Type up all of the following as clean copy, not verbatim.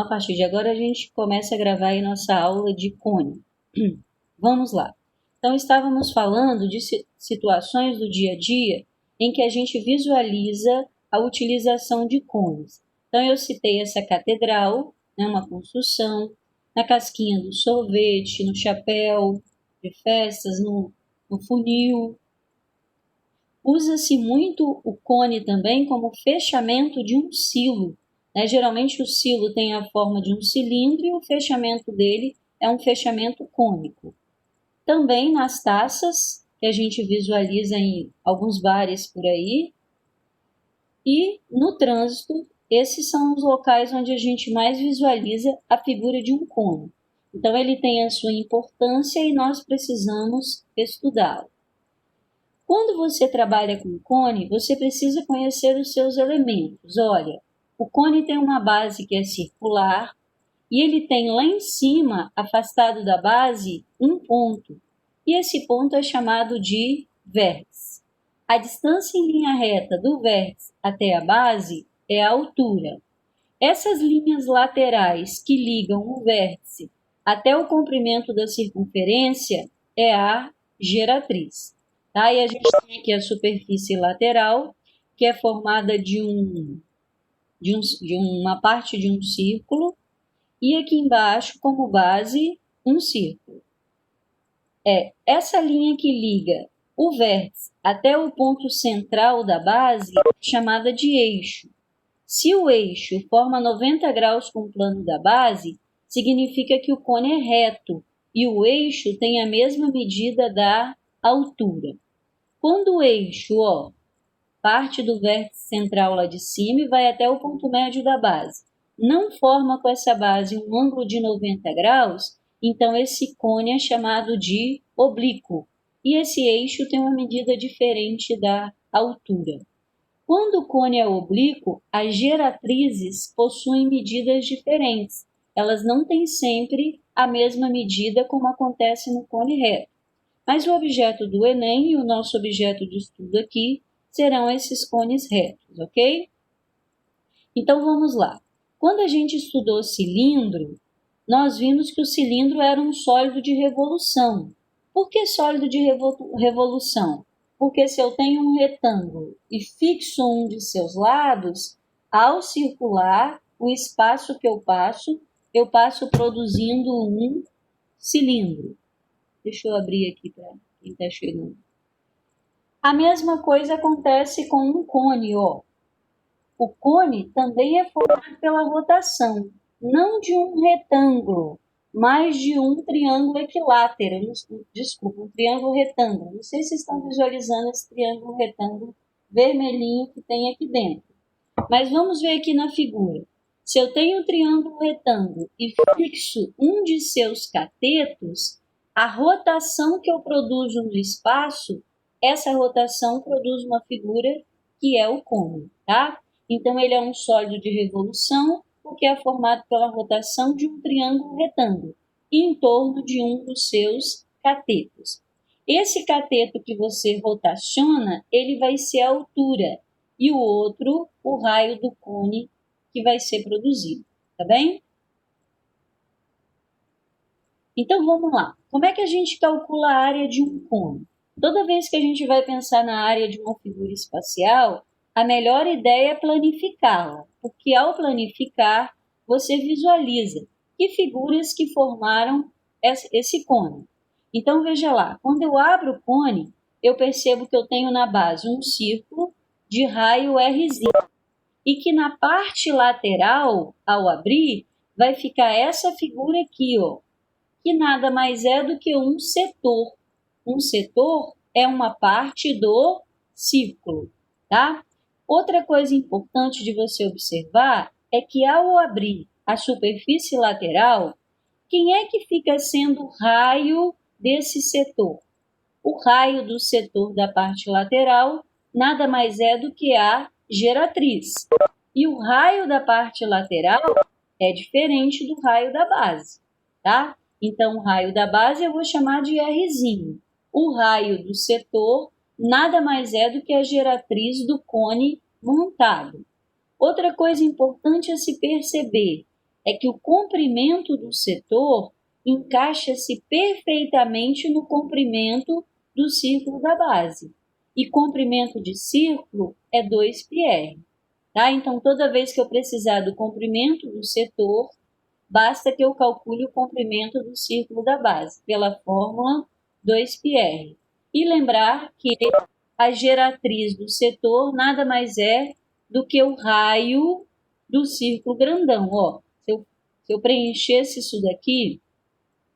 Então, a partir de agora, a gente começa a gravar aí nossa aula de cone. Vamos lá. Então, estávamos falando de situações do dia a dia em que a gente visualiza a utilização de cones. Então, eu citei essa catedral, né, uma construção, na casquinha do sorvete, no chapéu de festas, no funil. Usa-se muito o cone também como fechamento de um silo. Né? Geralmente o silo tem a forma de um cilindro e o fechamento dele é um fechamento cônico. Também nas taças, que a gente visualiza em alguns bares por aí. E no trânsito, esses são os locais onde a gente mais visualiza a figura de um cone. Então ele tem a sua importância e nós precisamos estudá-lo. Quando você trabalha com cone, você precisa conhecer os seus elementos. Olha, o cone tem uma base que é circular e ele tem lá em cima, afastado da base, um ponto. E esse ponto é chamado de vértice. A distância em linha reta do vértice até a base é a altura. Essas linhas laterais que ligam o vértice até o comprimento da circunferência é a geratriz. Tá? E a gente tem aqui a superfície lateral, que é formada de uma parte de um círculo, e aqui embaixo, como base, um círculo. Essa linha que liga o vértice até o ponto central da base é chamada de eixo. Se o eixo forma 90 graus com o plano da base, significa que o cone é reto e o eixo tem a mesma medida da altura. Quando o eixo, parte do vértice central lá de cima e vai até o ponto médio da base, não forma com essa base um ângulo de 90 graus, então esse cone é chamado de oblíquo. E esse eixo tem uma medida diferente da altura. Quando o cone é oblíquo, as geratrizes possuem medidas diferentes. Elas não têm sempre a mesma medida como acontece no cone reto. Mas o objeto do Enem e o nosso objeto de estudo aqui serão esses cones retos, ok? Então vamos lá. Quando a gente estudou cilindro, nós vimos que o cilindro era um sólido de revolução. Por que sólido de revolução? Porque se eu tenho um retângulo e fixo um de seus lados, ao circular, o espaço que eu passo produzindo um cilindro. Deixa eu abrir aqui para quem está chegando. A mesma coisa acontece com um cone, O cone também é formado pela rotação, não de um retângulo, mas de um triângulo equilátero. Desculpa, um triângulo retângulo. Não sei se vocês estão visualizando esse triângulo retângulo vermelhinho que tem aqui dentro. Mas vamos ver aqui na figura. Se eu tenho um triângulo retângulo e fixo um de seus catetos, a rotação que eu produzo no espaço, essa rotação produz uma figura que é o cone, tá? Então, ele é um sólido de revolução, porque é formado pela rotação de um triângulo retângulo em torno de um dos seus catetos. Esse cateto que você rotaciona, ele vai ser a altura, e o outro, o raio do cone que vai ser produzido, tá bem? Então, vamos lá. Como é que a gente calcula a área de um cone? Toda vez que a gente vai pensar na área de uma figura espacial, a melhor ideia é planificá-la, porque ao planificar, você visualiza que figuras que formaram esse cone. Então, veja lá, quando eu abro o cone, eu percebo que eu tenho na base um círculo de raio Rzinho, e que na parte lateral, ao abrir, vai ficar essa figura aqui, que nada mais é do que um setor. Um setor é uma parte do círculo, tá? Outra coisa importante de você observar é que ao abrir a superfície lateral, quem é que fica sendo o raio desse setor? O raio do setor da parte lateral nada mais é do que a geratriz. E o raio da parte lateral é diferente do raio da base, tá? Então, o raio da base eu vou chamar de Rzinho. O raio do setor nada mais é do que a geratriz do cone montado. Outra coisa importante a se perceber é que o comprimento do setor encaixa-se perfeitamente no comprimento do círculo da base. E comprimento de círculo é 2πr. Tá? Então, toda vez que eu precisar do comprimento do setor, basta que eu calcule o comprimento do círculo da base, pela fórmula 2πr. E lembrar que a geratriz do setor nada mais é do que o raio do círculo grandão. Ó, se eu preenchesse isso daqui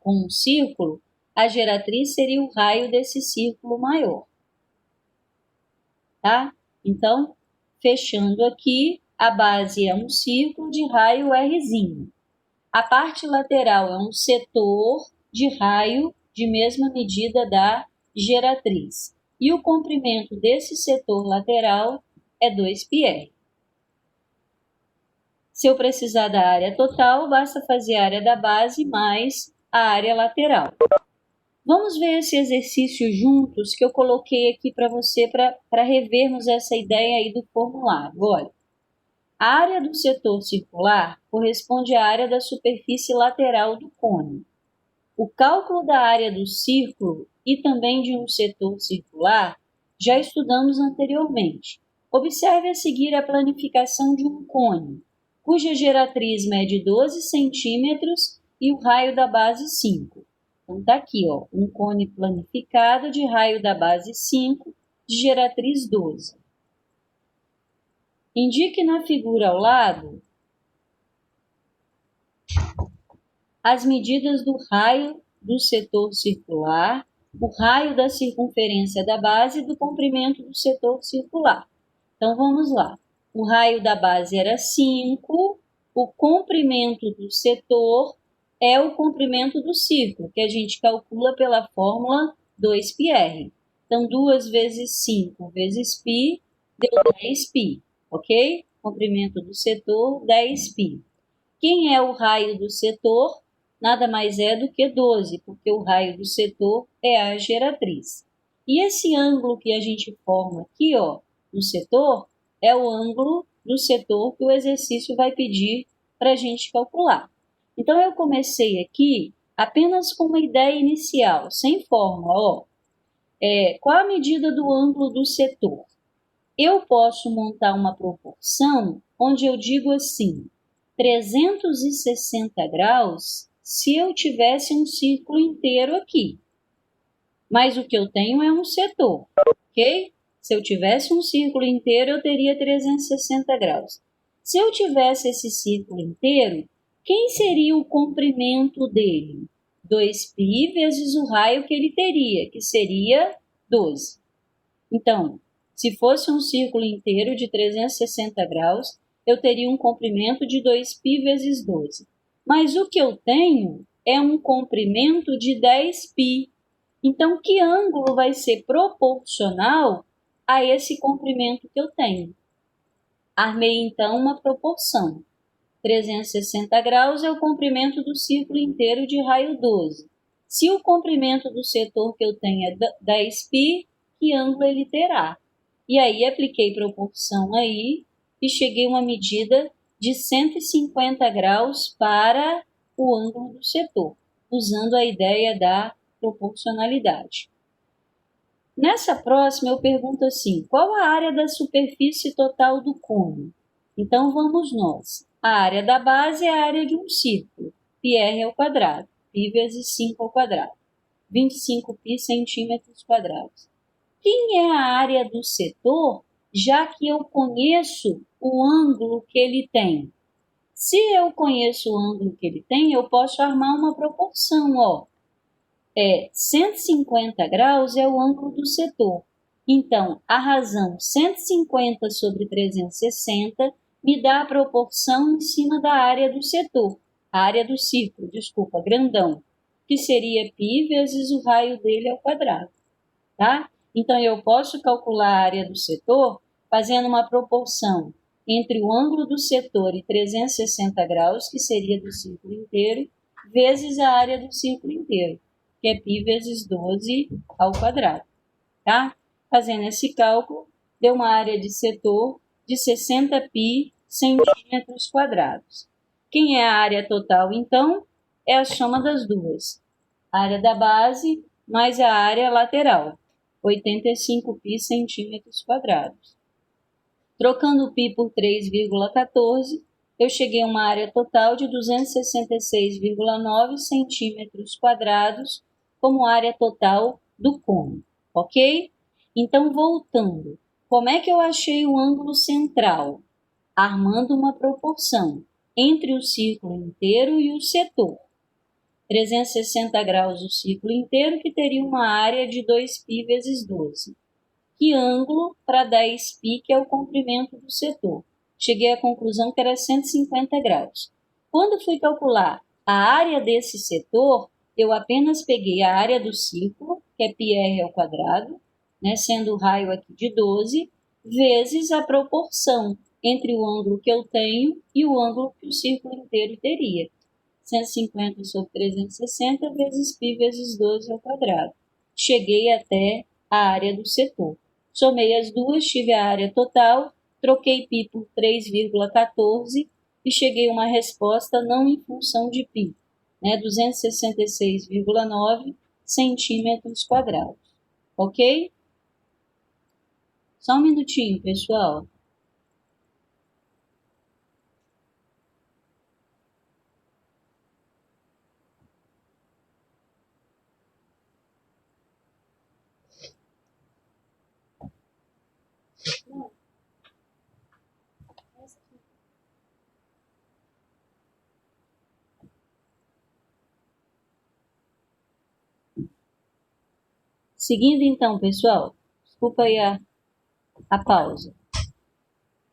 com um círculo, a geratriz seria o raio desse círculo maior. Tá? Então, fechando aqui, a base é um círculo de raio Rzinho. A parte lateral é um setor de raio de mesma medida da geratriz. E o comprimento desse setor lateral é 2πr. Se eu precisar da área total, basta fazer a área da base mais a área lateral. Vamos ver esse exercício juntos que eu coloquei aqui para você para revermos essa ideia aí do formulário. Olha, a área do setor circular corresponde à área da superfície lateral do cone. O cálculo da área do círculo e também de um setor circular já estudamos anteriormente. Observe a seguir a planificação de um cone, cuja geratriz mede 12 centímetros e o raio da base 5. Então, está aqui, ó, um cone planificado de raio da base 5, de geratriz 12. Indique na figura ao lado as medidas do raio do setor circular, o raio da circunferência da base e do comprimento do setor circular. Então, vamos lá. O raio da base era 5, o comprimento do setor é o comprimento do círculo, que a gente calcula pela fórmula 2πr. Então, 2 vezes 5 vezes π deu 10π, ok? Comprimento do setor, 10π. Quem é o raio do setor? Nada mais é do que 12, porque o raio do setor é a geratriz. E esse ângulo que a gente forma aqui, ó, no setor, é o ângulo do setor que o exercício vai pedir para a gente calcular. Então, eu comecei aqui apenas com uma ideia inicial, sem fórmula, ó. Qual a medida do ângulo do setor? Eu posso montar uma proporção onde eu digo assim, 360 graus se eu tivesse um círculo inteiro aqui. Mas o que eu tenho é um setor, ok? Se eu tivesse um círculo inteiro, eu teria 360 graus. Se eu tivesse esse círculo inteiro, quem seria o comprimento dele? 2π vezes o raio que ele teria, que seria 12. Então, se fosse um círculo inteiro de 360 graus, eu teria um comprimento de 2π vezes 12. Mas o que eu tenho é um comprimento de 10π. Então, que ângulo vai ser proporcional a esse comprimento que eu tenho? Armei, então, uma proporção. 360 graus é o comprimento do círculo inteiro de raio 12. Se o comprimento do setor que eu tenho é 10π, que ângulo ele terá? E aí, apliquei proporção aí e cheguei a uma medida de 150 graus para o ângulo do setor, usando a ideia da proporcionalidade. Nessa próxima, eu pergunto assim, qual a área da superfície total do cone? Então, vamos nós. A área da base é a área de um círculo, πr ao quadrado, π vezes 5 ao quadrado, 25π centímetros quadrados. Quem é a área do setor, já que eu conheço o ângulo que ele tem? Se eu conheço o ângulo que ele tem, eu posso armar uma proporção, ó. 150 graus é o ângulo do setor. Então, a razão 150 sobre 360 me dá a proporção em cima da área do setor, a área do círculo, desculpa, grandão, que seria π vezes o raio dele ao quadrado, tá? Então, eu posso calcular a área do setor fazendo uma proporção entre o ângulo do setor e 360 graus, que seria do círculo inteiro, vezes a área do círculo inteiro, que é π vezes 12 ao quadrado, tá? Fazendo esse cálculo, deu uma área de setor de 60π centímetros quadrados. Quem é a área total, então? É a soma das duas. A área da base mais a área lateral, 85 π centímetros quadrados. Trocando o π por 3,14, eu cheguei a uma área total de 266,9 centímetros quadrados como área total do côno, ok? Então, voltando, como é que eu achei o ângulo central? Armando uma proporção entre o círculo inteiro e o setor. 360 graus o círculo inteiro, que teria uma área de 2π vezes 12. Que ângulo para 10π, que é o comprimento do setor? Cheguei à conclusão que era 150 graus. Quando fui calcular a área desse setor, eu apenas peguei a área do círculo, que é πr ao quadrado, né, sendo o raio aqui de 12, vezes a proporção entre o ângulo que eu tenho e o ângulo que o círculo inteiro teria. 150 sobre 360 vezes π vezes 12 ao quadrado. Cheguei até a área do setor. Somei as duas, tive a área total, troquei π por 3,14 e cheguei a uma resposta não em função de π, né, 266,9 centímetros quadrados. Ok? Só um minutinho, pessoal. Seguindo então, pessoal, desculpa aí a pausa.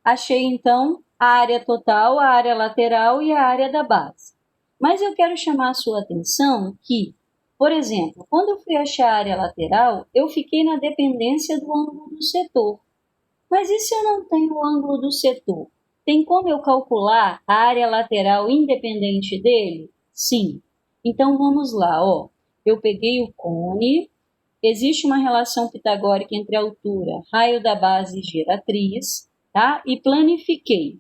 Achei então a área total, a área lateral e a área da base. Mas eu quero chamar a sua atenção que, por exemplo, quando eu fui achar a área lateral, eu fiquei na dependência do ângulo do setor. Mas e se eu não tenho o ângulo do setor? Tem como eu calcular a área lateral independente dele? Sim. Então vamos lá, ó. Eu peguei o cone, existe uma relação pitagórica entre a altura, raio da base e geratriz, tá? E planifiquei.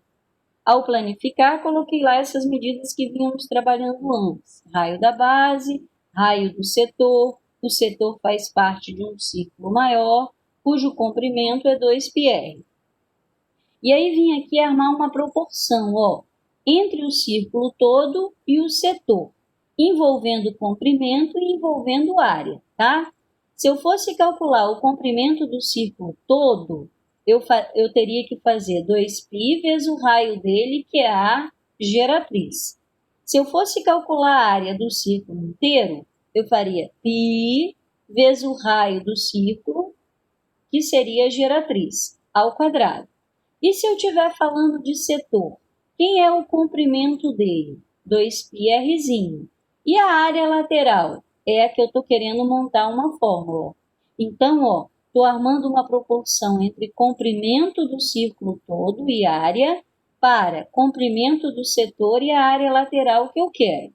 Ao planificar, coloquei lá essas medidas que vínhamos trabalhando antes. Raio da base, raio do setor, o setor faz parte de um círculo maior, cujo comprimento é 2πr. E aí vim aqui armar uma proporção, ó, entre o círculo todo e o setor, envolvendo comprimento e envolvendo área, tá? Se eu fosse calcular o comprimento do círculo todo, eu teria que fazer 2π vezes o raio dele, que é a geratriz. Se eu fosse calcular a área do círculo inteiro, eu faria π vezes o raio do círculo, que seria a geratriz, ao quadrado. E se eu estiver falando de setor, quem é o comprimento dele? 2πrzinho. E a área lateral? É a que eu estou querendo montar uma fórmula. Então, ó, estou armando uma proporção entre comprimento do círculo todo e área para comprimento do setor e a área lateral que eu quero.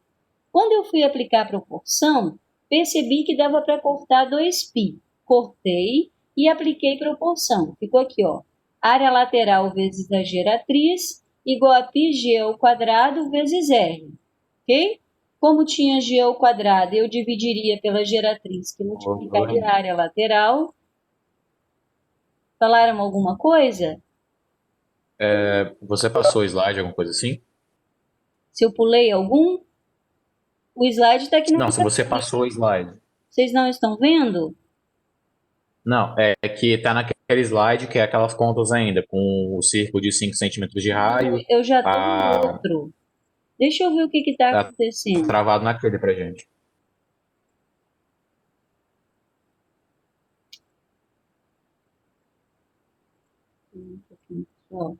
Quando eu fui aplicar a proporção, percebi que dava para cortar 2π. Cortei e apliquei proporção. Ficou aqui, ó. Área lateral vezes a geratriz igual a πg ao quadrado vezes r. Ok? Como tinha g ao quadrado, eu dividiria pela geratriz, que multiplicaria a área lateral. Falaram alguma coisa? Você passou o slide, alguma coisa assim? Se eu pulei algum? O slide está aqui na Não, minha se você frente. passou o slide. Vocês não estão vendo? Não, é que tá naquele slide que é aquelas contas ainda, com o círculo de 5 centímetros de Não, raio, eu já estou no a, outro. Deixa eu ver o que está tá acontecendo. travado naquele pra gente. Um pouquinho, pessoal.